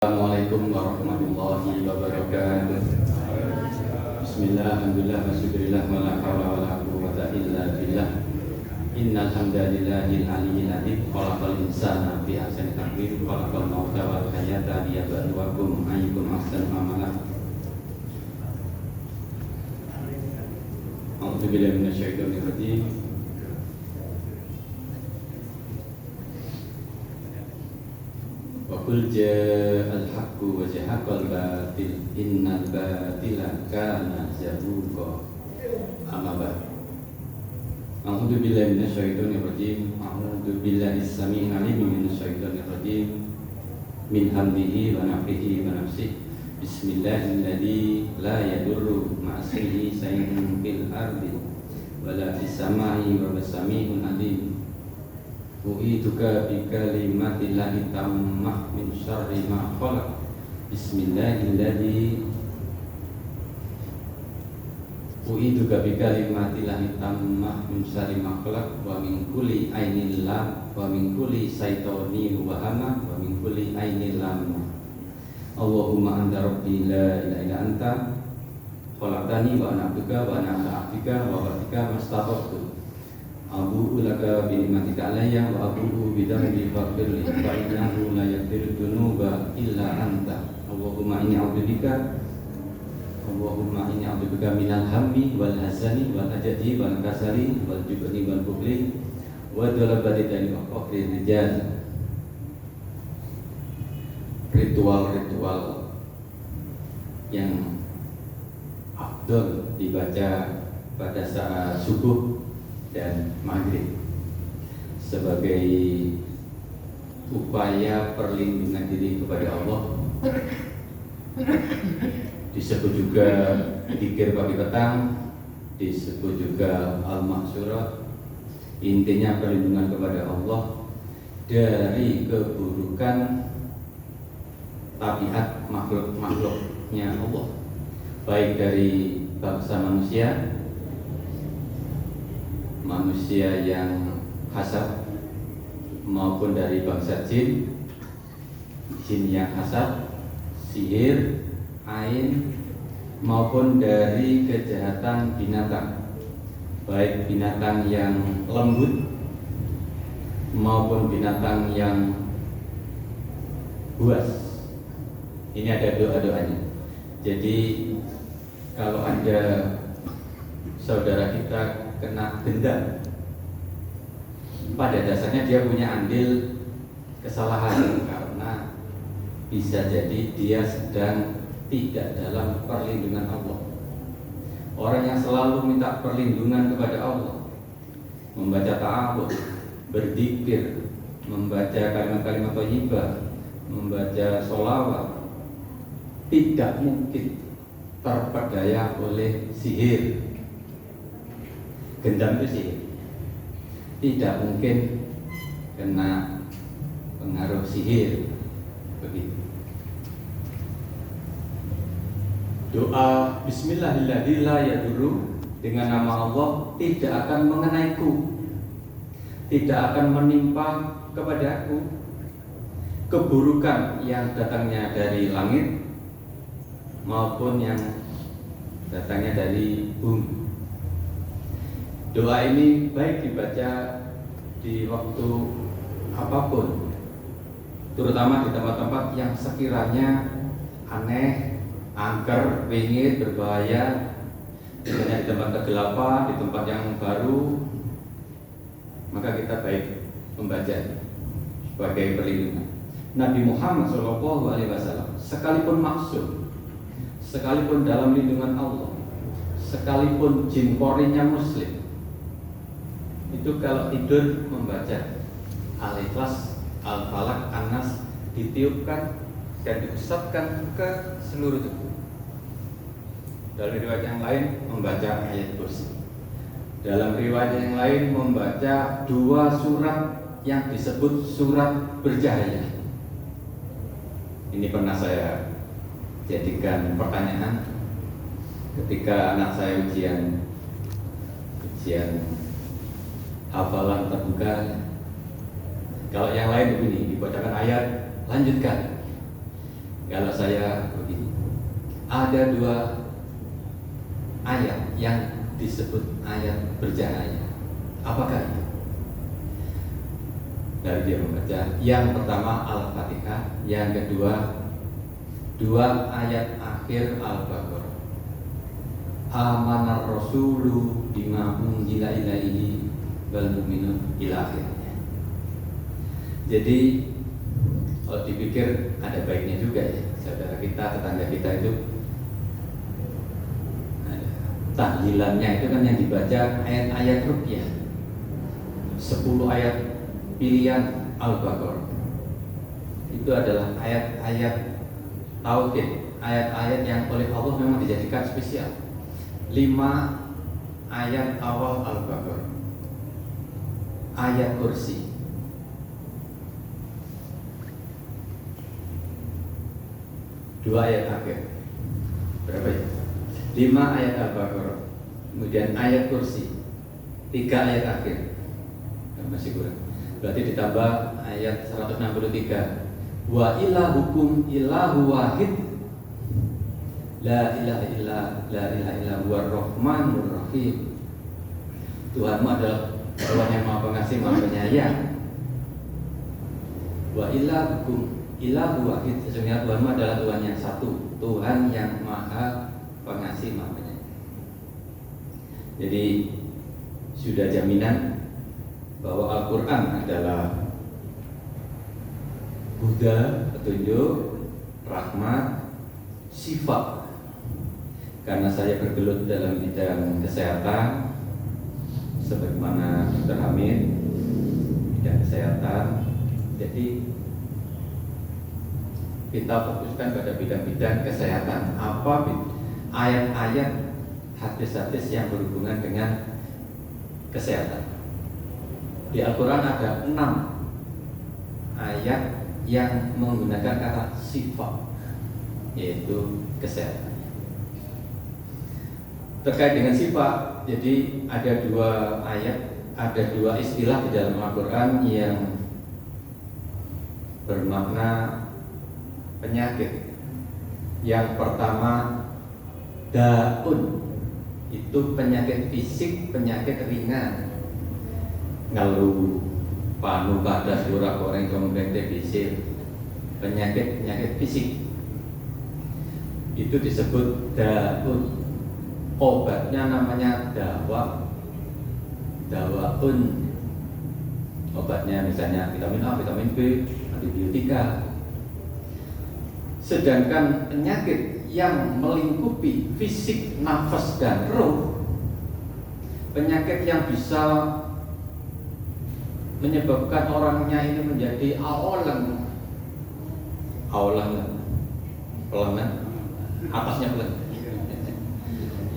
Assalamualaikum warahmatullahi wabarakatuh. Bismillah, alhamdulillah, wasyukurillah, wa la hawla wa la quwwata illa billah. Innal hamdalillahil aliyyil azim, khalaqal insana fi ahsani taqwim, khalaqal mauta wal hayata liyabluwakum ayyukum ahsanu amala. A'udzu billahi minasyaitonir rajim. Wa qul ja'al haqqu wa zahaqal batil innal batila kana zahuqa. Amma ba'd. A'udzu billahi minasyaitonir rajim. A'udzu billahi as-sami'il 'alim minasyaitonir rajim. Min hamdihi wa nafthihi wa nafsihi. Bismillahilladzi la yadurru ma'asmihi shay'un fil ardi wa la fis samai wa huwas sami'ul 'alim. U'idzuka bi kalimatillahi tammah min syarri ma khalaq. Bismillahilladzi U'idzuka bi kalimatillahi tammah min syarri ma khalaq wa min kulli ainin lam wa min kulli syaitani wa hama wa min kulli ainin lam. Allahumma anta rabbi la ilaha illa anta khalaqtani wa ana abduka wa ana abdika wa abdika mastata'tu. Abu'u laka bi ni'matika alayya wa abu'u bi dhanbi faghfirli fa innahu la yaghfiru dzunuba illa anta. Allahumma inni a'udzubika minal hammi wal hazani wal ajzi wal kasali wal jubni wal bukhli wa dhalabati dani wa faqri rijal. Ritual-ritual yang afdal dibaca pada saat subuh dan maghrib sebagai upaya perlindungan diri kepada Allah. Disebut juga dzikir pagi petang, disebut juga al-mahsyurah. Intinya perlindungan kepada Allah dari keburukan tabiat makhluk-makhluknya Allah, baik dari bangsa manusia yang hasad maupun dari bangsa jin yang hasad, sihir, ain, maupun dari kejahatan binatang, baik binatang yang lembut maupun binatang yang buas. Ini ada doa-doanya. Jadi kalau ada saudara kita kena denda, pada dasarnya dia punya andil kesalahan, karena bisa jadi dia sedang tidak dalam perlindungan Allah. Orang yang selalu minta perlindungan kepada Allah, membaca ta'awudz, berzikir, membaca kalimat-kalimat thayyibah, membaca sholawat, tidak mungkin terpedaya oleh sihir. Gendam itu sihir, tidak mungkin kena pengaruh sihir. Begitu. Doa Bismillahilladzi la yadurru, dengan nama Allah tidak akan mengenaiku, tidak akan menimpa kepadaku keburukan yang datangnya dari langit maupun yang datangnya dari bumi. Doa ini baik dibaca di waktu apapun, terutama di tempat-tempat yang sekiranya aneh, angker, wingit, berbahaya, misalnya di tempat kegelapan, di tempat yang baru, maka kita baik membaca sebagai perlindungan. Nabi Muhammad SAW sekalipun maksum, sekalipun dalam lindungan Allah, sekalipun jin korinya muslim, itu kalau tidur membaca Al-Ikhlas, Al-Falaq, An-Nas, ditiupkan dan diusapkan ke seluruh tubuh. Dalam riwayat yang lain membaca ayat kursi. Dalam riwayat yang lain membaca 2 surat yang disebut surat bercahaya. Ini pernah saya jadikan pertanyaan ketika anak saya ujian hafalan terbuka. Kalau yang lain begini, dibacakan ayat, lanjutkan. Kalau saya begini, ada dua ayat yang disebut ayat bercahaya. Apakah itu? Dari dia membaca, yang pertama Al-Fatihah, yang kedua dua ayat akhir Al-Baqarah. Amanar rasulu bima unzila ilaihi wal mu'minun ila akhirnya. Jadi kalau dipikir ada baiknya juga ya, saudara kita, tetangga kita itu tahlilannya itu kan yang dibaca ayat-ayat ruqyah, 10 ayat pilihan Al-Baqarah. Itu adalah ayat-ayat tauhid, ayat-ayat yang oleh Allah memang dijadikan spesial. 5 ayat awal Al-Baqarah, ayat kursi, dua ayat akhir. Berapa ya? 5 ayat Al-Baqarah, kemudian ayat kursi, 3 ayat akhir. Masih kurang. Berarti ditambah ayat 163. Wa ilahukum ilahu wahid, la ilaha illa huwar rahmanur rahim. Tuhanmu adalah Tuhan yang Maha Pengasih, Maha Penyayang. Wa ilahukum ilahu wahid, sesungguhnya Tuhanmu adalah Tuhan yang satu, Tuhan yang Maha Pengasih, Maha Penyayang. Jadi sudah jaminan bahwa Al-Quran adalah Huda, petunjuk, rahmat, sifat. Karena saya bergelut dalam bidang kesehatan, sebagaimana Dr. Hamid, bidang kesehatan, jadi kita fokuskan pada bidang-bidang kesehatan. Apa ayat-ayat, hadis-hadis yang berhubungan dengan kesehatan. Di Al-Quran ada 6 ayat yang menggunakan kata sifat, yaitu kesehatan. Terkait dengan sifat, jadi ada 2 ayat, ada 2 istilah di dalam Al-Quran yang bermakna penyakit. Yang pertama daun, itu penyakit fisik, penyakit ringan. Ngeluh, panu, kadas, urak, goreng, kemudian TBC, penyakit fisik, itu disebut daun. Obatnya namanya dawaun. Obatnya misalnya vitamin A, vitamin B, antibiotika. Sedangkan penyakit yang melingkupi fisik, nafas, dan roh, penyakit yang bisa menyebabkan orangnya ini menjadi aolan, pelengan, atasnya pelengan.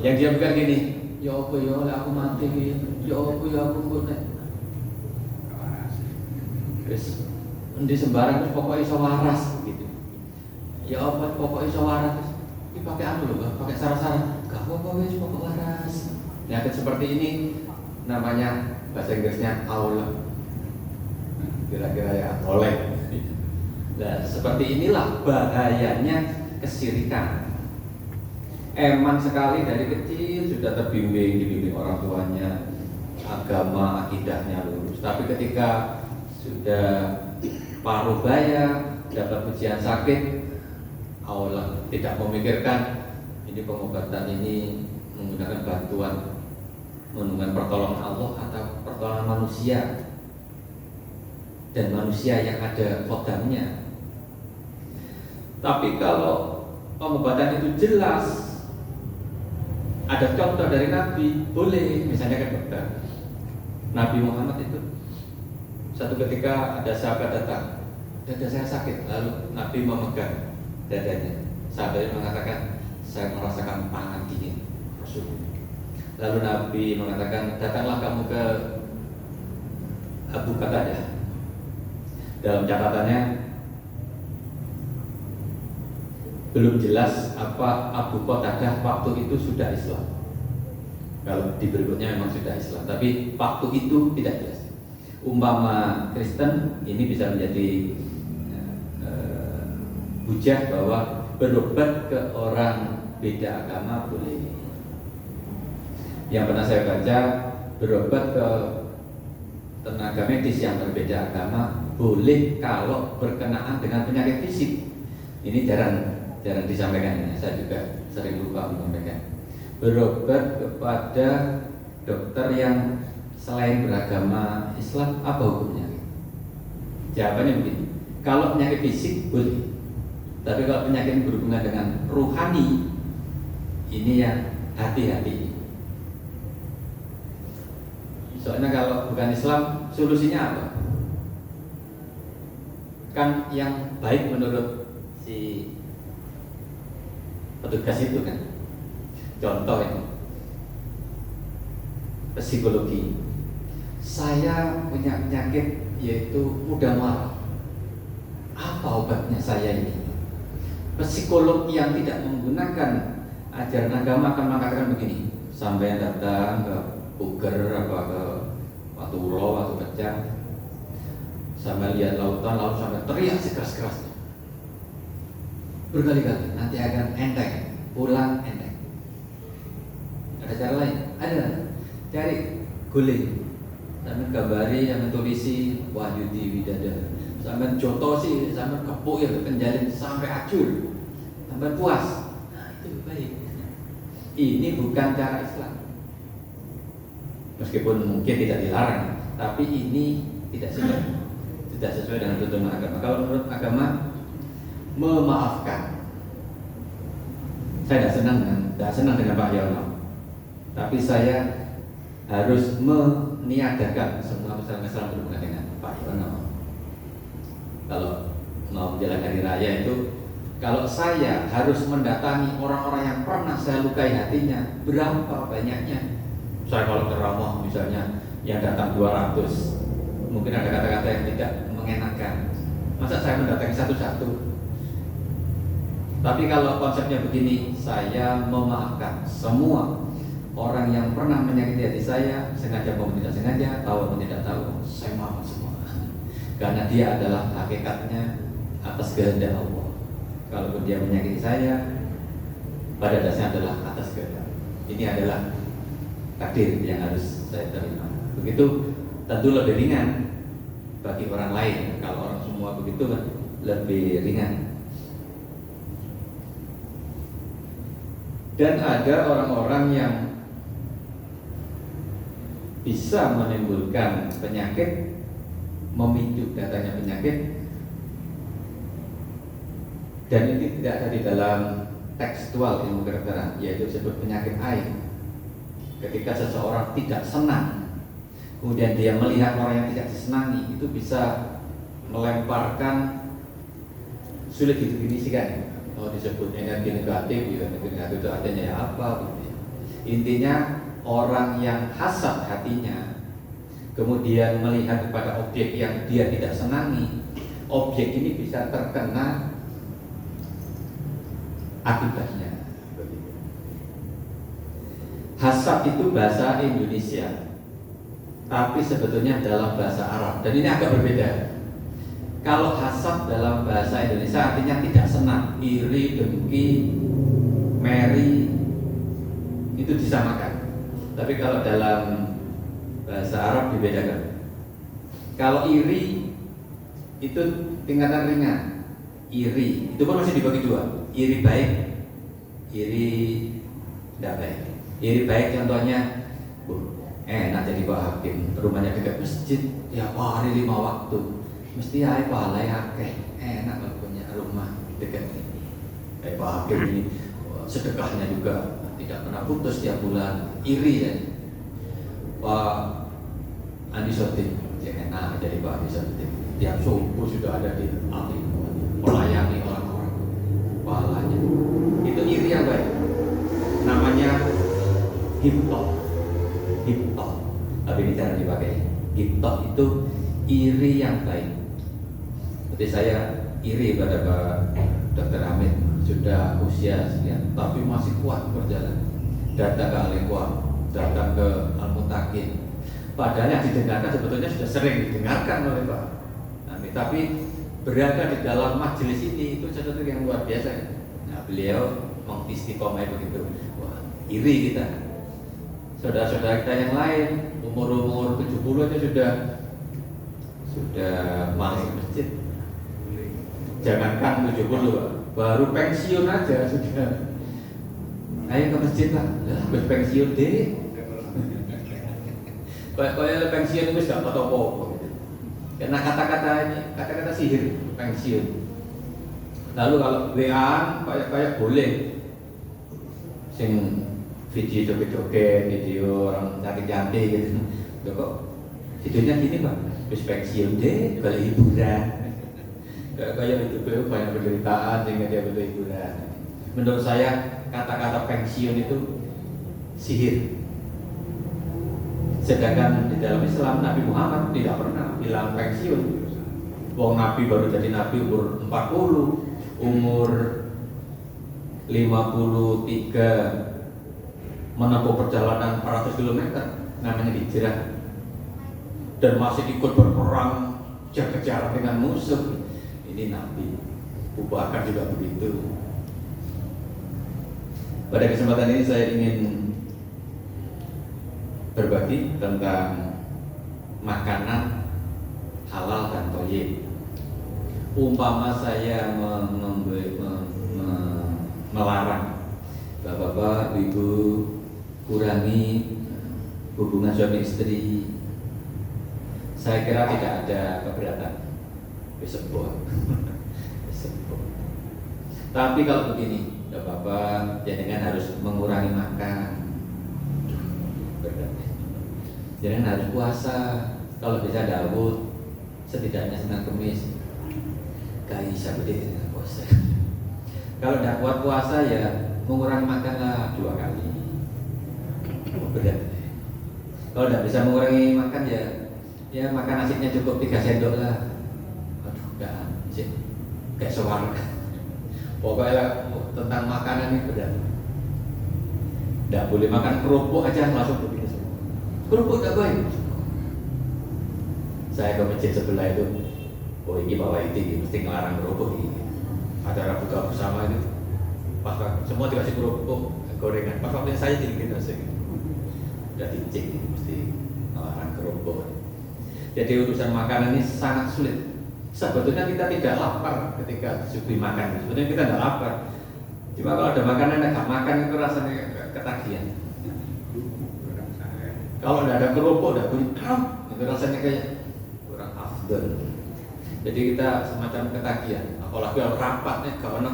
Yang dia bukan gini, ya apa ya aku mati, ya apa ya aku kena. Terus di sembarang terus pokoknya iso waras gitu. Ya apa pokoknya iso waras. Ini pakai anu loh, pakai sarah-sarah. Gak apa-apa wis pokok waras. Penyakit seperti ini namanya bahasa Inggrisnya aolan. Kira-kira ya oleh. Nah, seperti inilah bahayanya kesyirikan. Emang sekali dari kecil sudah dibimbing orang tuanya, agama, akidahnya lurus. Tapi ketika sudah paruh baya, dapat ujian sakit, Allah tidak memikirkan ini pengobatan ini menggunakan bantuan, menggunakan pertolongan Allah atau pertolongan manusia. Dan manusia yang ada kodamnya. Tapi kalau pengobatan itu jelas, ada contoh dari Nabi, boleh. Misalnya kan dokter Nabi Muhammad itu satu ketika ada sahabat datang, dada saya sakit, lalu Nabi memegang dadanya. Sahabat mengatakan, saya merasakan tangan dingin Rasul. Lalu Nabi mengatakan, datanglah kamu ke Abu Qatadah. Dalam catatannya belum jelas apa Abu Qatadah waktu itu sudah Islam. Kalau di berikutnya memang sudah Islam, tapi waktu itu tidak jelas. Umpama Kristen, ini bisa menjadi hujah bahwa berobat ke orang beda agama boleh. Yang pernah saya baca, berobat ke tenaga medis yang berbeda agama boleh kalau berkenaan dengan penyakit fisik. Ini jarang disampaikan ini. Saya juga sering lupa menyampaikan. Berobat kepada dokter yang selain beragama Islam, apa hukumnya? Jawabannya begini, kalau penyakit fisik boleh, tapi kalau penyakit yang berhubungan dengan rohani, ini yang hati-hati. Soalnya kalau bukan Islam, solusinya apa? Kan yang baik menurut si petugas itu kan. Contoh ini, psikologi. Saya punya penyakit yaitu mudah marah. Apa obatnya saya ini? Psikolog yang tidak menggunakan ajaran agama akan mengatakan begini, sampai datang ke Puger apa ke Watu Ulo, Watu Pecah, sampai lihat lautan lalu sampai teriak sekeras-kerasnya berkali-kali, nanti akan enteng, pulang enteng. Ada cara lain? Ada. Cari guling, sampai gambari, sampai tulisi Wahyudi Widada, sampai jotosi, sampai kepuk ya kenjalin sampai acur, sampai puas. Nah itu baik. Ini bukan cara Islam. Meskipun mungkin tidak dilarang, tapi ini tidak sesuai dengan tuntunan agama. Kalau menurut agama, memaafkan. Saya tidak senang dengan Pak Yono, tapi saya harus meniadakan semua masalah berhubungan dengan Pak Yono. Kalau mau menjalankan hari raya itu, kalau saya harus mendatangi orang-orang yang pernah saya lukai hatinya, berapa banyaknya? Saya kalau ceramah misalnya yang datang 200, mungkin ada kata-kata yang tidak mengenakan. Masa saya mendatangi satu-satu? Tapi kalau konsepnya begini, saya memaafkan semua orang yang pernah menyakiti hati saya, sengaja maupun tidak sengaja, tahu atau tidak tahu, saya maafkan semua. Karena dia adalah hakikatnya atas kehendak Allah. Kalaupun dia menyakiti saya, pada dasarnya adalah atas kehendak. Ini adalah takdir yang harus saya terima. Begitu tentu lebih ringan bagi orang lain. Kalau orang semua begitu kan lebih ringan. Dan ada orang-orang yang bisa menimbulkan penyakit, memicu datangnya penyakit, dan ini tidak ada di dalam tekstual ilmu kedokteran, yaitu disebut penyakit ain. Ketika seseorang tidak senang, kemudian dia melihat orang yang tidak disenangi, itu bisa melemparkan, sulit didefinisikan. Oh, disebut energi negatif, energi negatif itu artinya ya apa? Intinya orang yang hasad hatinya, kemudian melihat kepada objek yang dia tidak senangi, objek ini bisa terkena akibatnya. Hasad itu bahasa Indonesia, tapi sebetulnya dalam bahasa Arab, dan ini agak berbeda. Kalau hasad dalam bahasa Indonesia artinya tidak senang, iri, dengki, meri, itu disamakan. Tapi kalau dalam bahasa Arab dibedakan. Kalau iri itu tingkatan ringan. Iri itu pun masih dibagi dua. Iri baik, iri tidak baik. Iri baik contohnya, enak jadi Pak Hakim, rumahnya dekat masjid, tiap hari 5 waktu, mesti ya pahala akeh, enak kalau punya rumah dekat ini. Kayak Pak Hakim ini sedekahnya juga tidak pernah putus tiap bulan. Iri ya. Pak Andi Sotik, ya enak jadi Pak Andi Sotik. Tiap subuh sudah ada di alim, melayani orang-orang. Pahalanya itu iri yang baik. Namanya hiptok. Tapi ini cara dipakai. Hiptok itu iri yang baik. Seperti saya iri pada Pak Dr. Hamid, sudah usia sekian, tapi masih kuat berjalan. Datang ke Al-Ikhwan, datang ke Al-Mutakin. Padahal yang didengarkan sebetulnya sudah sering didengarkan oleh Pak Hamid, tapi berada di dalam majelis ini itu sesuatu yang luar biasa. Nah, beliau mengistiqomah begitu. Wah, iri kita. Saudara-saudara kita yang lain umur 70 aja sudah masuk masjid. Jangankan 70, baru pensiun aja sudah. Ayo ke masjid lah, habis pensiun deh. Kayak pensiun itu gak apa-apa. Karena kata-kata sihir pensiun. Lalu kalau WA kayak boleh, sing video joget-joget, video orang cantik-cantik gitu. Loh kok videonya gini Pak, habis pensiun deh, balik hiburan. Kayak itu banyak penderitaan sehingga dia butuh hiburan. Menurut saya kata-kata pensiun itu sihir. Sedangkan di dalam Islam Nabi Muhammad tidak pernah bilang pensiun. Wong Nabi baru jadi Nabi umur 40, umur 53 menempuh perjalanan 400 km namanya hijrah, dan masih ikut berperang jaga-jaga dengan musuh. Ini Nabi. Abu Bakar juga begitu. Pada kesempatan ini saya ingin berbagi tentang makanan halal dan thayyib. Umpama saya melarang bapak-bapak, ibu kurangi hubungan suami istri, saya kira tidak ada keberatan. Sebut. Tapi kalau begini, bapak jangan harus mengurangi makan. Jangan harus puasa. Kalau bisa Daud setidaknya Senin Kemis kayak seperti dengan puasa. Kalau tidak kuat puasa ya mengurangi makanlah 2 kali. Berat. Kalau tidak bisa mengurangi makan ya makan nasinya cukup 3 sendok lah. Aduh, udah sih kayak sewarga. Pokoknya tentang makanan ini berat. Tidak boleh makan kerupuk aja langsung begini semua. Kerupuk tidak baik. Saya ke masjid sebelah itu, oh ini bawa itu mesti ngelarang kerupuk ini. Acara buka bersama itu, pas semua dikasih kerupuk gorengan. Pas waktu saya jadi gitu sih, udah dicek mesti ngelarang kerupuk. Jadi urusan makanan ini sangat sulit. Sebetulnya kita tidak lapar ketika disuguhi makan. Sebetulnya kita tidak lapar. Cuma kalau ada makanan yang nggak makan itu rasanya ketagihan. Kalau tidak ada kerupuk, tidak bunyi itu rasanya kayak kurang afdol. Jadi kita semacam ketagihan. Apalagi kalau rapatnya karena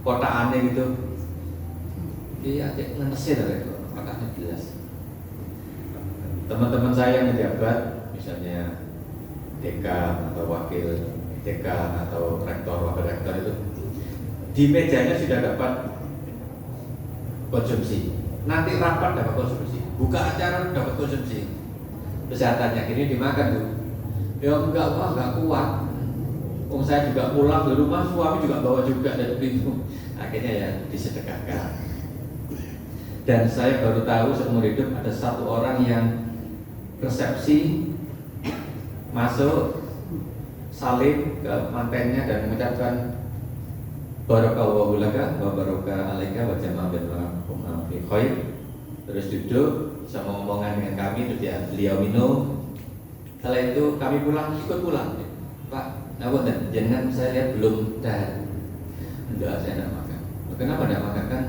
kota aneh gitu. Iya, ngenesin lah itu, makanya jelas. Teman-teman saya yang menjabat, misalnya dekan atau wakil dekan atau rektor, wakil rektor itu di mejanya sudah dapat konsumsi. Nanti rapat dapat konsumsi, buka acara dapat konsumsi. Kesehatannya gini dimakan tuh. Ya enggak kuat. Saya juga pulang di rumah, suami juga bawa juga dari pintu. Akhirnya ya disedekahkan. Dan saya baru tahu seumur hidup ada satu orang yang resepsi masuk salim ke mantennya dan mengucapkan barakallahu laka wa baraka alaika wa jama'a fi khair. Terus duduk sama omongan dengan kami, terus beliau minum. Setelah itu kami ikut pulang. Pak, jangan saya lihat belum dah. Enggak, saya tidak makan. Kenapa tidak makan? Kan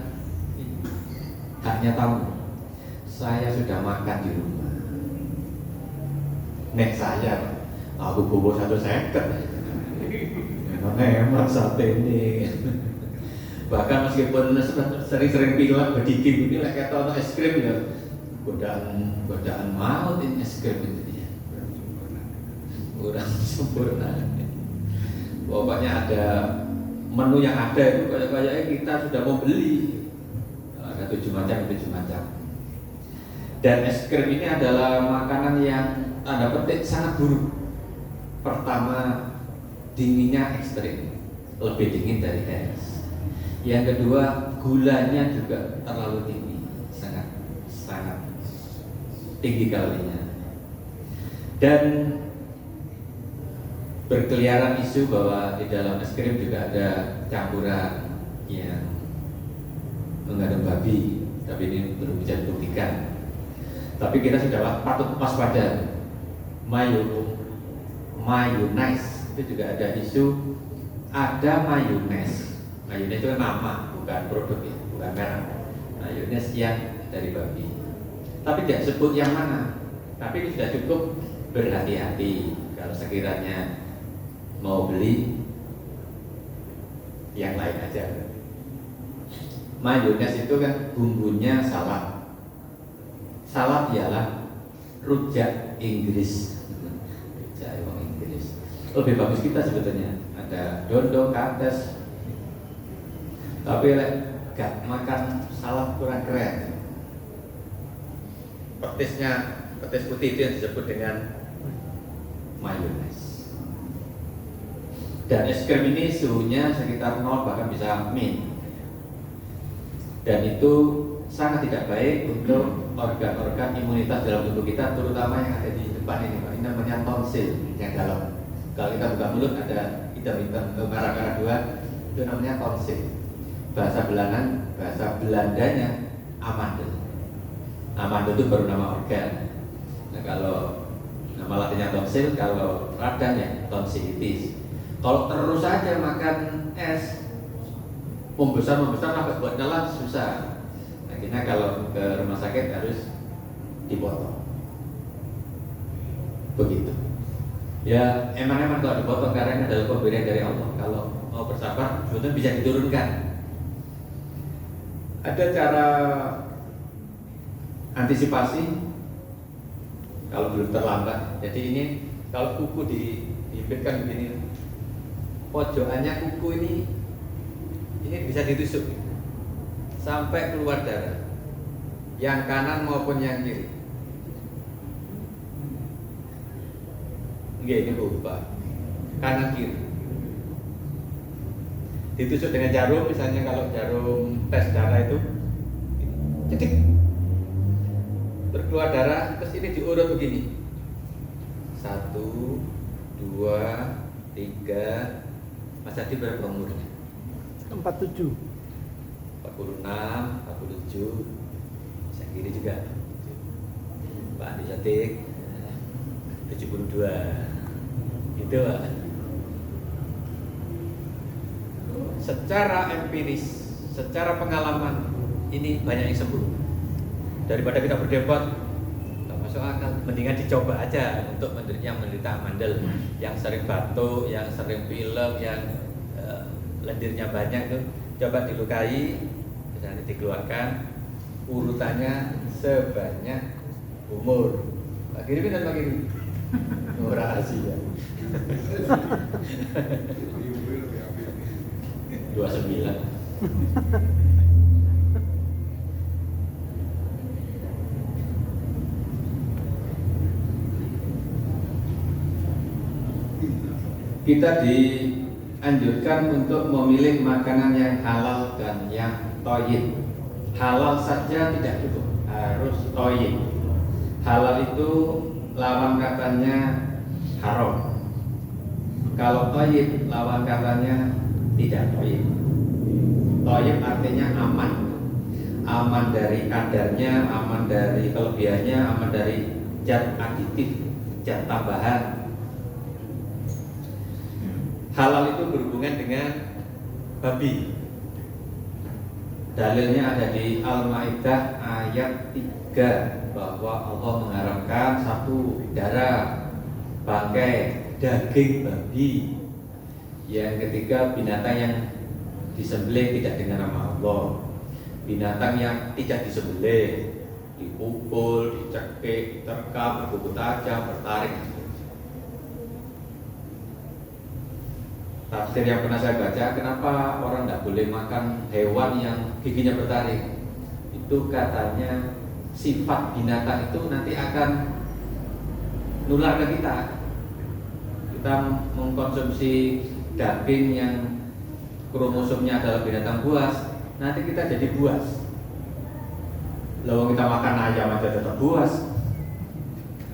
haknya tamu. Saya sudah makan di rumah. Nek saya, aku bobo 1 seket. Hemat sate ini. Bahkan meskipun sering-sering pilek berdikit ini kayak tonton es krim ya, godaan maut ini es krim itu ya. Kurang sempurna. Pokoknya ada menu yang ada itu kayaknya kita sudah mau beli. Ada 7 macam. Dan es krim ini adalah makanan yang tanda petik sangat buruk. Pertama, dinginnya ekstrim, lebih dingin dari es. Yang kedua, gulanya juga terlalu tinggi, sangat tinggi kalorinya. Dan berkeliaran isu bahwa di dalam es krim juga ada campuran yang mengandung babi, tapi ini belum bisa dibuktikan. Tapi kita sudah patut waspada. Mayonnaise itu juga ada isu, ada mayonnaise. Mayonnaise itu kan nama, bukan produk ya, bukan merek. Mayonnaise yang dari babi. Tapi tidak sebut yang mana. Tapi ini sudah cukup berhati-hati kalau sekiranya mau beli yang lain aja. Mayonnaise itu kan bumbunya salad. Salad ialah rujak Inggris. Rujak Inggris. Lebih bagus kita sebetulnya. Ada dodol, kates. Tapi gak makan salad kurang keren. Petis putih itu yang disebut dengan mayonnaise. Dan es krim ini suhunya sekitar 0 bahkan bisa min. Dan itu sangat tidak baik untuk organ-organ imunitas dalam tubuh kita, terutama yang ada di depan ini, Pak. Ini namanya tonsil yang dalam. Kalau kita buka mulut ada hitam-hitam merah-merah dua, itu namanya tonsil. Bahasa Belandanya amandel. Amandel itu baru nama organ. Nah, kalau nama latinnya tonsil, kalau radang ya tonsilitis. Kalau terus saja makan es, membesar sampai buat nelan susah. Akhirnya kalau ke rumah sakit harus dipotong. Begitu. Ya emang kalau dipotong karena adalah pemberian dari Allah. Kalau mau bersabar, sebetulnya bisa diturunkan. Ada cara antisipasi kalau belum terlambat. Jadi ini kalau kuku dihidupkan begini, pojokannya kuku ini bisa ditusuk sampai keluar darah, yang kanan maupun yang kiri. Ini berubah kanan kiri. Ditusuk dengan jarum, misalnya kalau jarum tes darah itu, cedik, berkeluar darah, terus ini diurut begini, 1, 2, 3. Mas Adi berapa umurnya? 47. 46, 47. Saya kiri juga. Pak Andi Satik 72. Gitu Pak. Secara empiris, secara pengalaman, ini banyak yang sembuh. Daripada kita berdebat, nggak masuk akal. Mendingan dicoba aja untuk yang menderita amandel, yang sering batuk, yang sering pilek, yang lendirnya banyak tuh, coba dilukai, misalnya dikeluarkan, urutannya sebanyak umur. Pak Kiri dan Pak Kiri. Rahasia. 29. Kita dianjurkan untuk memilih makanan yang halal dan yang thayyib. Halal saja tidak cukup, harus thayyib. Halal itu lawan katanya haram. Kalau thayyib lawan katanya tidak thayyib. Thayyib artinya aman. Aman dari kadarnya, aman dari kelebihannya, aman dari zat aditif, zat tambahan. Halal itu berhubungan dengan babi. Dalilnya ada di Al-Maidah ayat 3 bahwa Allah mengharamkan satu darah, bangkai, daging babi. Yang ketiga binatang yang disembelih tidak dengan nama Allah. Binatang yang tidak disembelih, dipukul, dicekik, diterkam, berburu tajam, bertarik. Tafsir yang pernah saya baca, kenapa orang tidak boleh makan hewan yang giginya bertaring? Itu katanya sifat binatang itu nanti akan nular ke kita. Kita mengkonsumsi daging yang kromosomnya adalah binatang buas, nanti kita jadi buas. Lalu kita makan ayam aja tetap buas,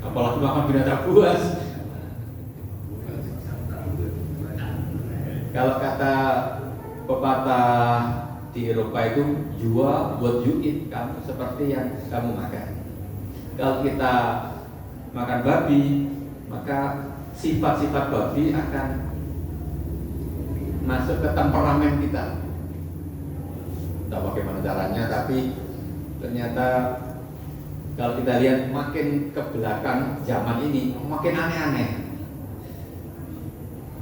apalagi makan binatang buas. Kalau kata pepatah di Eropa itu, you are what you eat, kamu seperti yang kamu makan. Kalau kita makan babi, maka sifat-sifat babi akan masuk ke temperamen kita. Entah bagaimana caranya, tapi ternyata kalau kita lihat makin ke belakang zaman ini makin aneh-aneh.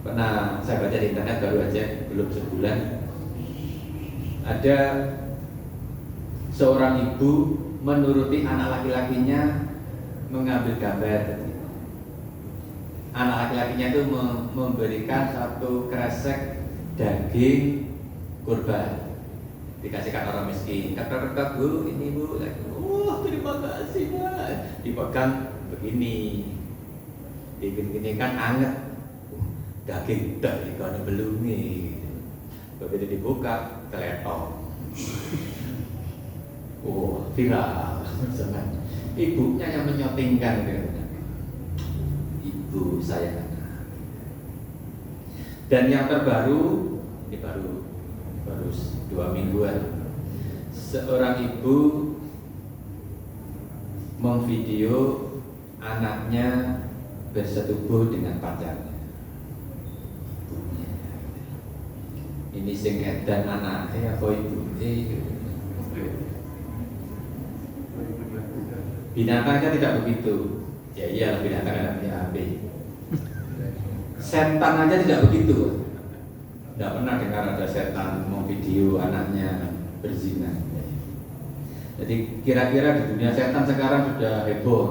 Pernah saya baca di internet baru aja, belum sebulan, ada seorang ibu menuruti anak laki-lakinya mengambil gambar. Anak laki-lakinya itu memberikan satu kresek daging kurban, dikasihkan orang miskin. Kata-kata, bu, ini bu, wah terima kasih Pak. Dipegang begini, digini kan anget, daging dari kono belumi. Begitu dibuka, keletok. Oh, viral. Ibunya yang menyotingkan, ibu saya. Dan yang terbaru, ini baru 2 mingguan, seorang ibu memvideo anaknya bersetubuh dengan pacarnya. Ini sing edan anaknya apa ibu? Binatang kan tidak begitu. Ya iyalah, binatang ada punya HP. Setan aja tidak begitu. Tidak pernah dengar ada setan memvideo anaknya berzina. Jadi kira-kira di dunia setan sekarang sudah heboh.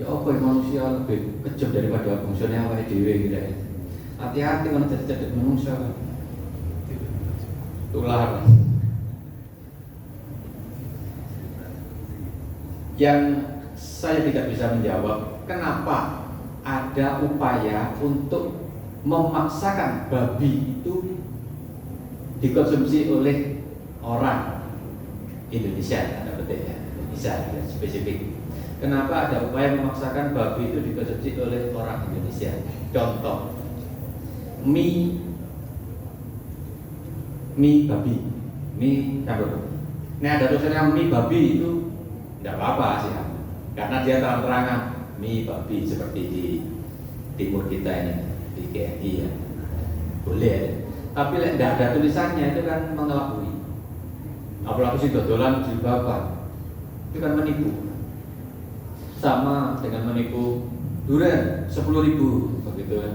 Ya apa yang manusia lebih kejam daripada fungsinya awake dhewe gitu ya. Hati-hati kalau jadi manusia. Tular. Yang saya tidak bisa menjawab, kenapa ada upaya untuk memaksakan babi itu dikonsumsi oleh orang Indonesia, ada betul ya, Indonesia ya, spesifik. Kenapa ada upaya memaksakan babi itu dikonsumsi oleh orang Indonesia? Contoh, mie babi, mie campur. Nah, ada tulisannya mie babi itu tidak apa-apa sih, karena dia terang-terangan mie babi seperti di timur kita ini, di KNI ya, boleh. Tapi tidak ada tulisannya itu kan mengelabui. Apalagi sih dodolan jilbaban, itu kan menipu. Sama dengan menipu durian 10.000 begitu kan.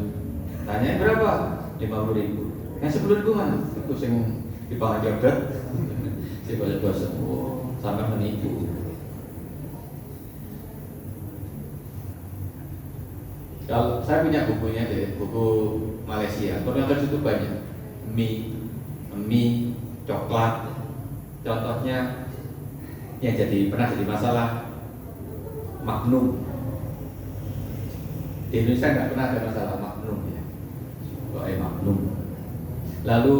Tanya berapa? 50.000. Yang 10.000 mana? Itu yang di Pangajodet, si bos-bos, sampai menipu. Kalau saya punya bukunya deh, buku Malaysia, ternyata itu banyak mie, coklat. Contohnya yang pernah jadi masalah Magnum. Di Indonesia nggak pernah ada masalah Magnum ya, Magnum. Lalu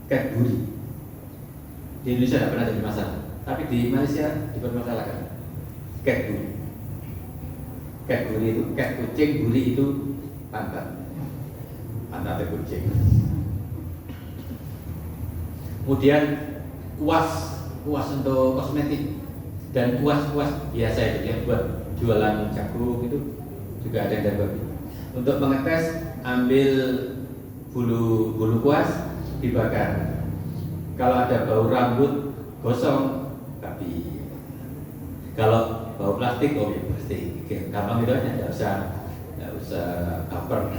Cadbury, di Indonesia nggak pernah jadi masalah, tapi di Malaysia dipermasalahkan. Cadbury itu cat kucing, buri itu pantat kucing. Kemudian kuas untuk kosmetik dan kuas biasa itu yang buat jualan jagung itu juga ada yang dari babi. Untuk mengetes, ambil bulu kuas dibakar. Kalau ada bau rambut gosong, babi. Kalau bau plastik, oh ya plastik. Gampang itu aja, nggak usah cover.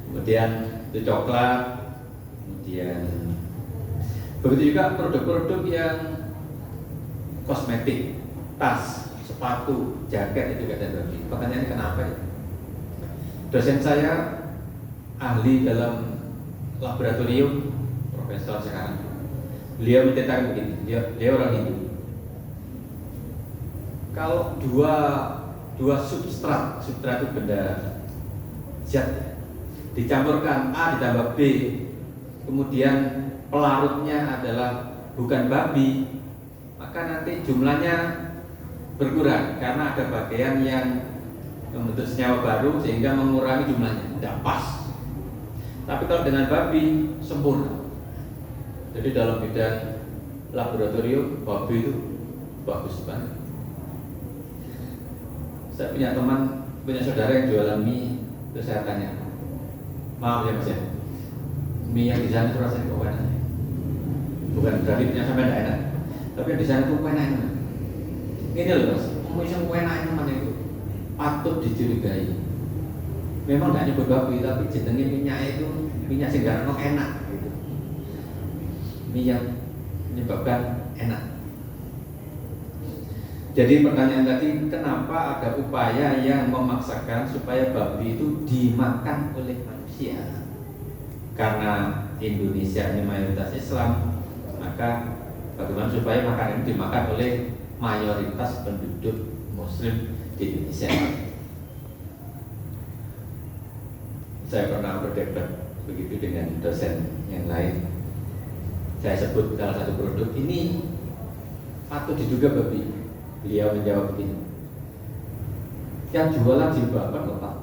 Kemudian itu coklat, kemudian begitu juga produk-produk yang kosmetik, tas, sepatu, jaket itu juga ada babi. Pertanyaannya kenapa ya? Dosen saya ahli dalam laboratorium, profesor sekarang. Beliau menceritakan begini, dia orang Hindu. Kalau dua substrat itu benda zat dicampurkan A ditambah B, kemudian pelarutnya adalah bukan babi, maka nanti jumlahnya berkurang karena ada bagian yang membentuk senyawa baru sehingga mengurangi jumlahnya, tidak pas. Tapi kalau dengan babi sempurna. Jadi dalam bidang laboratorium babi itu bagus banget. Saya punya saudara yang jualan mie, terus saya tanya, maaf ya mas ya, mie yang di sana itu rasanya kok enak? Bukan berarti punya sampai tidak enak, tapi yang di sana itu enak. Ini loh mas, mie yang enak mana itu patut dicurigai. Memang tidak nyebut babi, tapi jenenge minyak itu minyak sehingga enak gitu. Mie yang menyebabkan enak. Jadi pertanyaan tadi, kenapa ada upaya yang memaksakan supaya babi itu dimakan oleh manusia? Karena Indonesia ini mayoritas Islam, maka bagaimana supaya makanan ini dimakan oleh mayoritas penduduk Muslim di Indonesia? Saya pernah berdebat begitu dengan dosen yang lain. Saya sebut salah satu produk ini patut diduga babi. Beliau menjawab begini, yang jualan jilbab kan letak.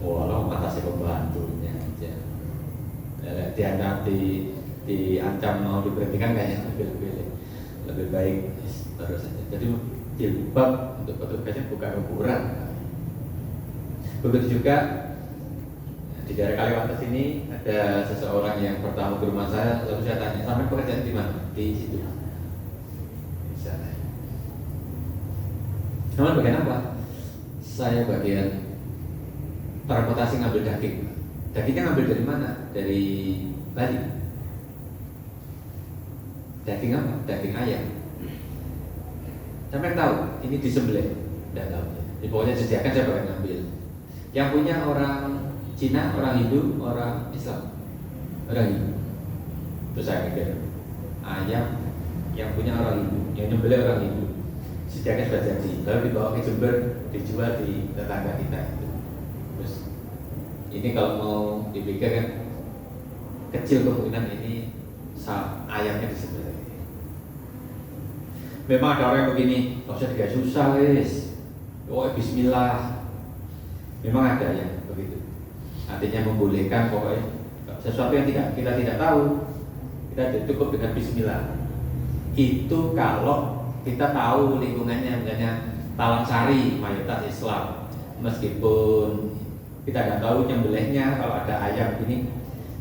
Walau matasi pembantunya aja. Diancam mau diberhentikan kayaknya lebih baik terus saja. Jadi jilbab untuk petugasnya bukan ukuran. Begitu juga di daerah Kalimantan ini ada seseorang yang pertama ke rumah saya, lalu saya tanya, sampai pekerjaan di mana? Di situ. Di sana. Namun bagian apa? Saya bagian transportasi ngambil daging. Dagingnya ngambil dari mana? Dari Bali. Daging apa? Daging ayam. Sampai tahu ini disembelih? Tidak tahu. Pokoknya disediakan saya bagian ngambil. Yang punya orang Cina, orang Hindu, orang Islam. Orang Hindu. Terus saya mikir, ayam yang punya orang Hindu, yang nyembelih orang Hindu. Sediakan sudah jadi, lalu dibawa ke Jember, dijual di tetangga kita itu. Terus ini kalau mau dipikir kan kecil kemungkinan ini ayamnya disembelih. Memang ada orang yang begini, nggak usah digawe susah wis. Oh bismillah. Memang ada yang begitu. Artinya membolehkan pokoknya sesuatu yang kita tidak tahu, kita cukup dengan bismillah. Itu kalau kita tahu lingkungannya, misalnya Talang Sari mayoritas Islam, meskipun kita tidak tahu nyembelihnya, kalau ada ayam ini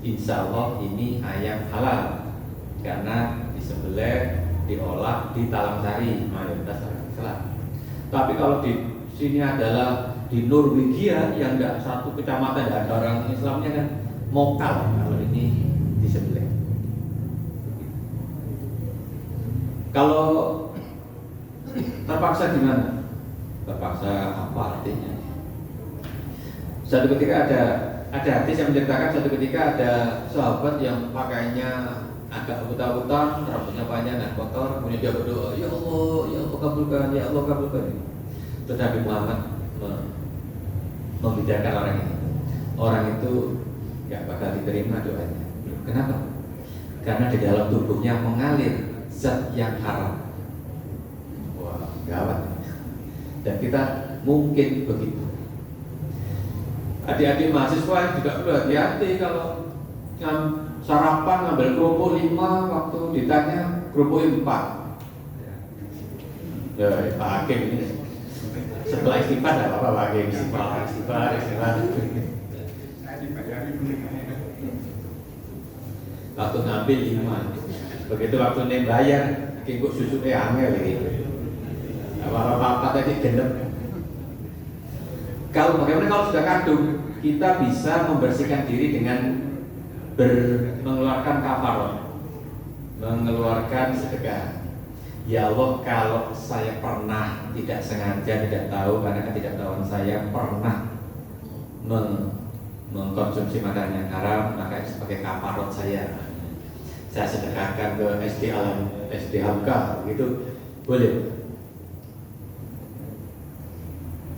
insya Allah ini ayam halal karena disembelih diolah di Talang Sari mayoritas Islam. Tapi kalau di sini adalah di Norwegia yang tidak satu kecamatan tidak ada orang Islamnya kan mokal kalau ini disembelih. Kalau terpaksa gimana? Terpaksa apa artinya? Suatu ketika ada hadis yang menceritakan suatu ketika ada sahabat yang pakaiannya agak buta-buta, rambutnya panjang dan kotor, kemudian dia berdoa, ya Allah kabulkan, ya Allah kabulkan. Terus Nabi Muhammad membedakan orang ini. Orang itu nggak bakal diterima doanya. Kenapa? Karena di dalam tubuhnya mengalir zat yang haram. Wah, gawat. Dan kita mungkin begitu. Adik-adik mahasiswa juga perlu hati-hati kalau sarapan ngambil kerupuk 5, waktu ditanya kerupuk 4. Ya, Pak Hakim ini setelah istighfar tidak apa-apa Pak Hakim, istighfar. Waktu ngambil 5, begitu waktu bayar, kikuk susunya angel gitu. Apa-apa tadi gendep. Bagaimana kalau sudah kadung, kita bisa membersihkan diri dengan mengeluarkan kafarot, mengeluarkan sedekah. Ya Allah, kalau saya pernah tidak sengaja, tidak tahu karena ketidaktahuan saya pernah mengkonsumsi makanan yang haram, maka sebagai kafarot saya sedekahkan ke SD Hamka, gitu boleh.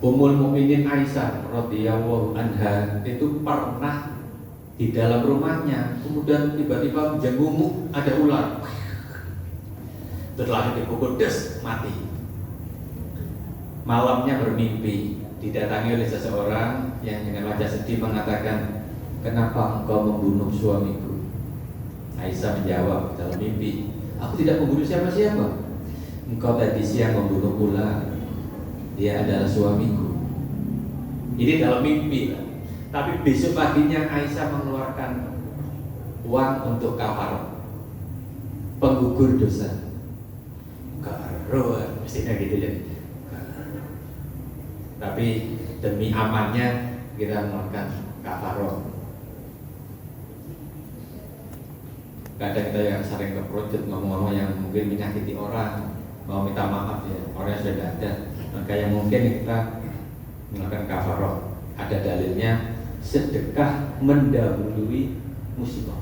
Ummul Mukminin Aisyah radhiyallahu anha itu pernah di dalam rumahnya, kemudian tiba-tiba menjenguk ada ular. Setelah dipukul des mati. Malamnya bermimpi, didatangi oleh seseorang yang dengan wajah sedih mengatakan, kenapa engkau membunuh suamiku? Aisyah menjawab dalam mimpi, aku tidak membunuh siapa-siapa. Engkau tadi siang membunuh pula, dia adalah suamiku. Ini dalam mimpi. Tapi besok paginya Aisyah mengeluarkan uang untuk kafarah, penggugur dosa. Karuan, mestinya gitu ya. Tapi demi amannya kita melakukan kafarah. Kadang kita yang sering keproject ngomong-ngomong yang mungkin menyakiti orang, mau minta maaf ya, orang yang sudah ada. Maka yang mungkin kita melakukan kafarah. Ada dalilnya, sedekah mendahului musibah.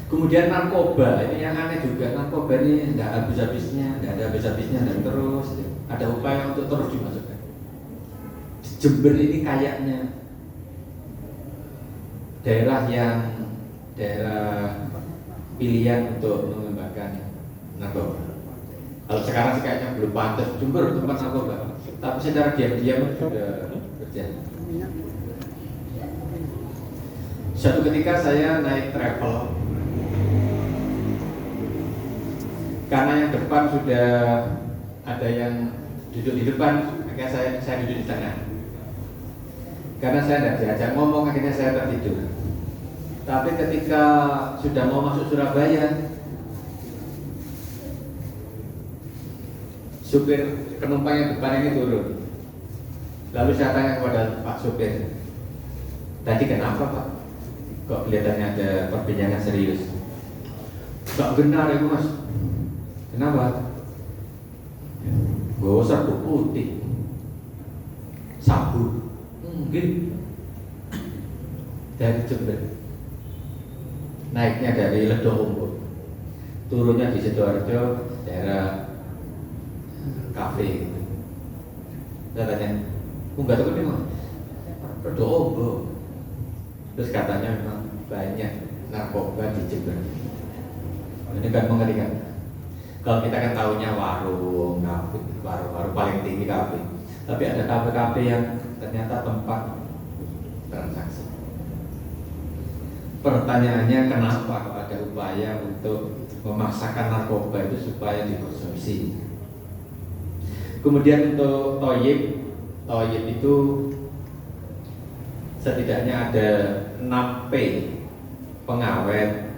Kemudian narkoba, ini yang aneh juga. Narkoba ini tidak habis-habisnya, tidak ada habis-habisnya, dan terus ada upaya untuk terus dimasukkan. Jember ini kayaknya daerah pilihan untuk mengembangkan narkoba. Kalau sekarang sih kayaknya belum pantas Jember tempat narkoba, tapi secara diam-diam sudah berjalan. Suatu ketika saya naik travel, karena yang depan sudah ada yang duduk di depan, akhirnya saya duduk di tengah. Karena saya tidak diajak ngomong, akhirnya saya tertidur. Tapi ketika sudah mau masuk Surabaya, supir penumpang yang depan ini turun. Lalu saya tanya kepada Pak supir, tadi kenapa Pak? Kok kelihatannya ada perbincangan serius? Gak benar itu Mas. Kenapa? Gue sabuk putih, sabuk, mungkin dari Jember, naiknya dari Ledohumpul, turunnya di Sidoarjo, daerah kafe. Saya tanya, nggak tahu nih Mas, Ledohumpul. Terus katanya memang banyak narkoba di Jember. Ini kan mengerikan. Kalau kita kan tahunya warung, kafe, warung paling tinggi kafe. Tapi ada kafe-kafe yang ternyata tempat transaksi. Pertanyaannya kenapa kalau ada upaya untuk memaksakan narkoba itu supaya dikonsumsi? Kemudian untuk toyib itu setidaknya ada 6 P, pengawet,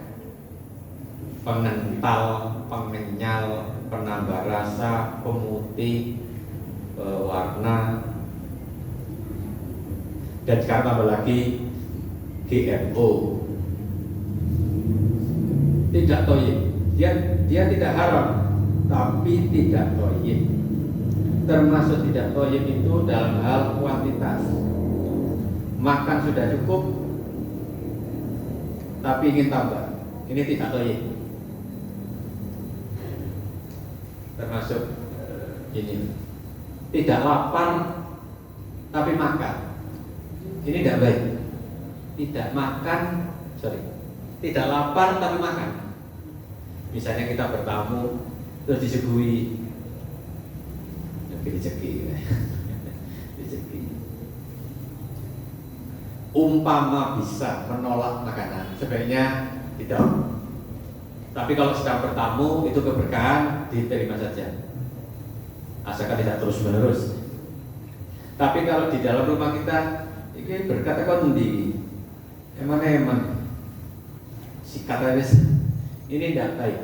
pengental, pengenyal, penambah rasa, pemutih, warna, dan sekarang tambah lagi GMO. Tidak toyib, dia tidak haram, tapi tidak toyib. Termasuk tidak toyib itu dalam hal kuantitas. Makan sudah cukup, tapi ingin tambah. Ini tidak toyib. Termasuk ini, tidak lapar tapi makan. Ini tidak baik. Tidak lapar tapi makan. Misalnya kita bertamu terus disuguhi rezeki. Umpama bisa menolak makanan, sebaiknya tidak. Tapi kalau sedang bertamu, itu keberkahan diterima saja, asalkan tidak terus menerus. Tapi kalau di dalam rumah kita, ini berkata kau sendiri, emang sikat aja, ini tidak baik.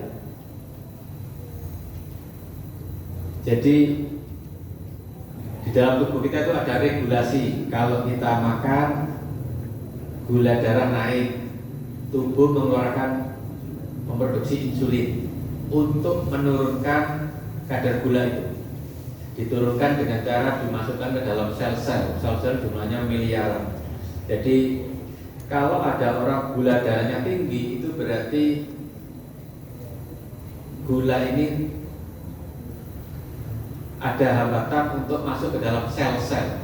Jadi di dalam tubuh kita itu ada regulasi. Kalau kita makan, gula darah naik, tubuh memproduksi insulin untuk menurunkan kadar gula itu. Diturunkan dengan cara dimasukkan ke dalam sel-sel jumlahnya miliaran. Jadi kalau ada orang gula darahnya tinggi, itu berarti gula ini ada hambatan untuk masuk ke dalam sel-sel.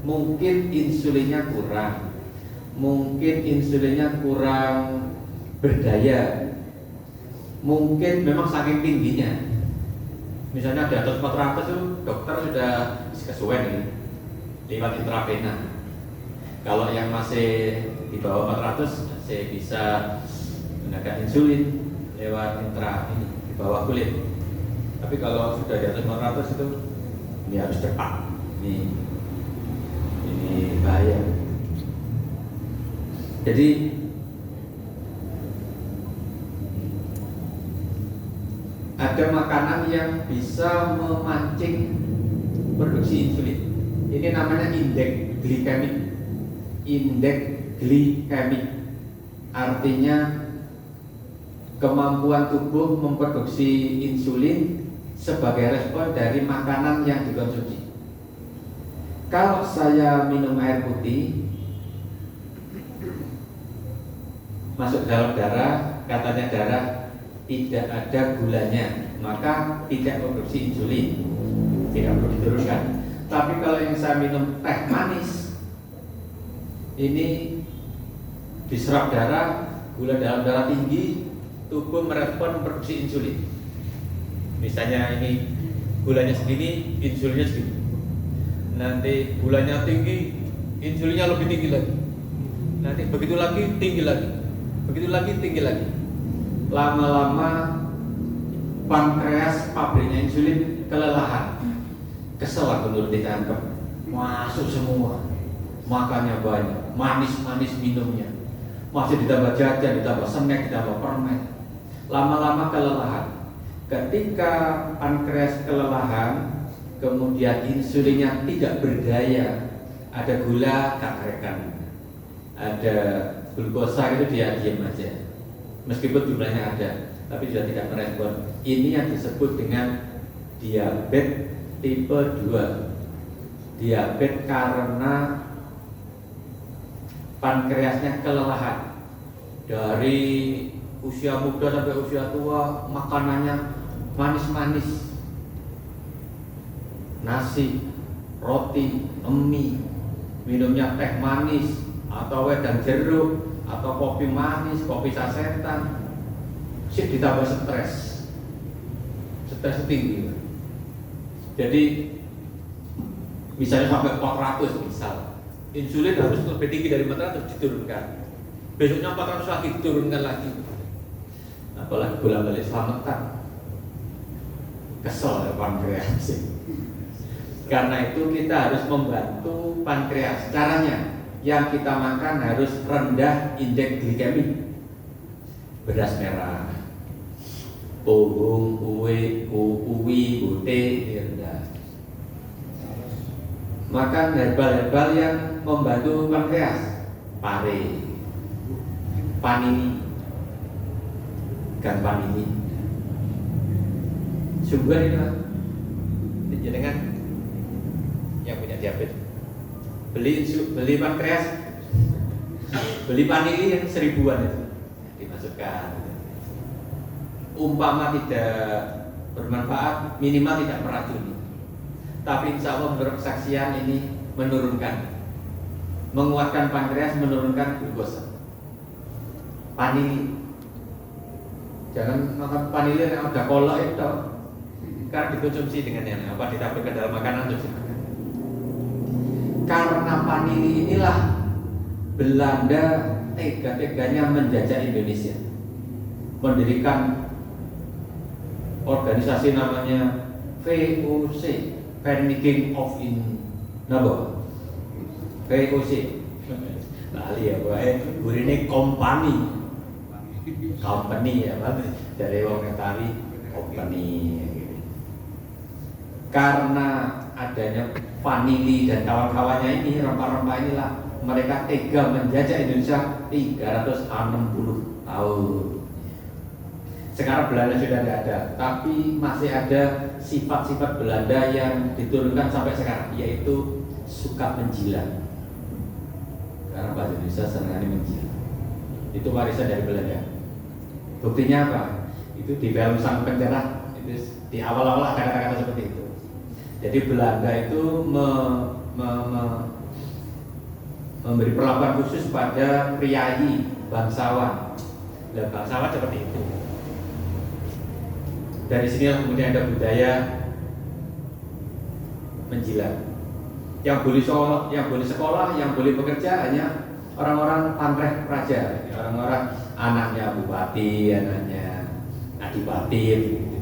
Mungkin insulinnya kurang berdaya, mungkin memang saking tingginya. Misalnya di atas 400 itu dokter sudah kesuwen ini lewat intravena. Kalau yang masih di bawah 400 masih bisa menggunakan insulin lewat intra ini di bawah kulit. Tapi kalau sudah di atas 400 itu ini harus cepat. Ini bahaya. Jadi ada makanan yang bisa memancing produksi insulin. Ini namanya indeks glikemik. Indeks glikemik artinya kemampuan tubuh memproduksi insulin sebagai respon dari makanan yang dikonsumsi. Kalau saya minum air putih masuk dalam darah, katanya darah tidak ada gulanya, maka tidak memproduksi insulin, tidak perlu diteruskan. Tapi kalau yang saya minum teh manis, ini diserap darah, gula dalam darah tinggi, tubuh merespon produksi insulin. Misalnya ini gulanya segini, insulinnya segini. Nanti gulanya tinggi, insulinnya lebih tinggi lagi. Nanti begitu lagi, tinggi lagi. Begitu lagi, tinggi lagi. Lama-lama pankreas pabriknya insulin kelelahan. Kesel aku nuruti tangkep. Masuk semua. Makannya banyak, manis-manis minumnya. Masih ditambah jajan, ditambah snack, ditambah permen. Lama-lama kelelahan. Ketika pankreas kelelahan, kemudian insulinnya tidak berdaya, ada gula karekan, ada glukosa itu dia diam aja, meskipun jumlahnya ada, tapi sudah tidak merespon. Ini yang disebut dengan diabetes tipe 2. Diabetes karena pankreasnya kelelahan. Dari usia muda sampai usia tua makanannya manis-manis, nasi, roti, mie, minumnya teh manis atau wedang jeruk atau kopi manis, kopi sasetan. Sip ditambah stres tinggi. Jadi misalnya sampai 400 misal, insulin harus lebih tinggi dari 400 diturunkan. Besoknya 400 lagi diturunkan lagi. Apalagi gula balik selamatan. Kesel ya pankreas. Karena itu kita harus membantu pankreas. Caranya, yang kita makan harus rendah indeks glikemik. Beras merah, pohon, kue, uwi, bute, rendah. Makan herbal-herbal yang membantu pankreas. Pare, panini, ikan panini. Sumber itu jenengan yang punya diabetes beli pankreas, beli panili yang 1000-an itu dimasukkan. Umpama tidak bermanfaat, minimal tidak meracuni. Tapi insya Allah menurut kesaksian ini menurunkan, menguatkan pankreas, menurunkan glukosa. Panili, jangan makan panili yang ada kolak itu, karena dikonsumsi dengan yang apa ditaburkan dalam makanan untuk dimakan. Karena panili inilah Belanda tega-teganya menjajah Indonesia, mendirikan organisasi namanya VOC, Vereniging of Nabo, VOC. Lali ya, ini company ya, dari wong Itali company. Karena adanya vanili dan kawan-kawannya ini, rempah-rempah inilah mereka tega menjajah Indonesia 360 tahun. Sekarang Belanda sudah tidak ada, tapi masih ada sifat-sifat Belanda yang diturunkan sampai sekarang, yaitu suka menjilat. Karena bahasa Indonesia seringkali menjilat. Itu warisan dari Belanda. Buktinya apa? Itu di film Sang Pencerah, itu di awal-awal ada kata-kata seperti itu. Jadi Belanda itu memberi perlakuan khusus pada priayi, bangsawan. Dan bangsawan seperti itu. Dari sini kemudian ada budaya menjilat. Yang boleh sekolah, yang boleh bekerja hanya orang-orang pamreh praja, orang-orang anaknya bupati, anaknya adipati. Gitu.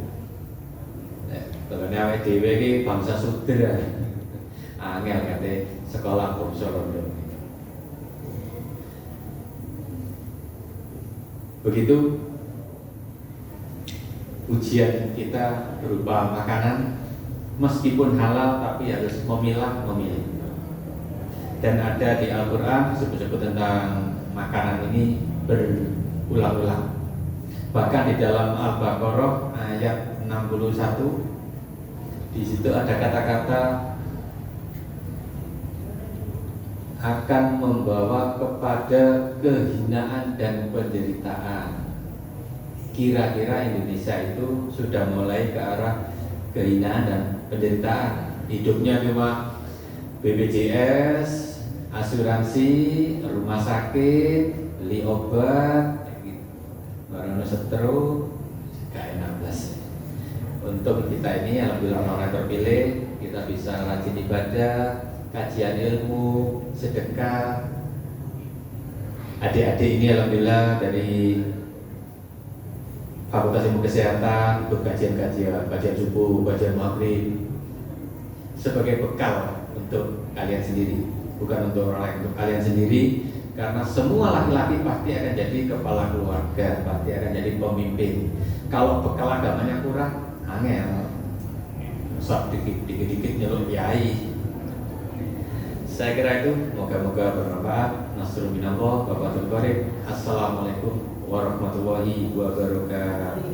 Kalau awake dhewe iki bangsa sudra, angel kate sekolah bangsa rondo. Begitu ujian kita berupa makanan, meskipun halal tapi harus memilih. Dan ada di Al-Quran disebut tentang makanan ini berulang-ulang. Bahkan di dalam Al-Baqarah ayat 61, di situ ada kata-kata akan membawa kepada kehinaan dan penderitaan. Kira-kira Indonesia itu sudah mulai ke arah kehinaan dan penderitaan. Hidupnya cuma BPJS, asuransi, rumah sakit, beli obat, baru stroke, gak enak belas. Untuk kita ini alhamdulillah orang terpilih, kita bisa rajin ibadah, kajian ilmu, sedekah. Adik-adik ini alhamdulillah dari Fakultas Ilmu Kesehatan ikut kajian subuh, kajian maghrib sebagai bekal untuk kalian sendiri, bukan untuk orang lain, untuk kalian sendiri. Karena semua laki-laki pasti akan jadi kepala keluarga, pasti akan jadi pemimpin. Kalau bekal agamanya kurang, angel, sok dikit-dikit nyeluk kiai. Saya kira itu, moga-moga bermanfaat. Nasrul minallah, Bapak Qarib. Assalamualaikum warahmatullahi wabarakatuh.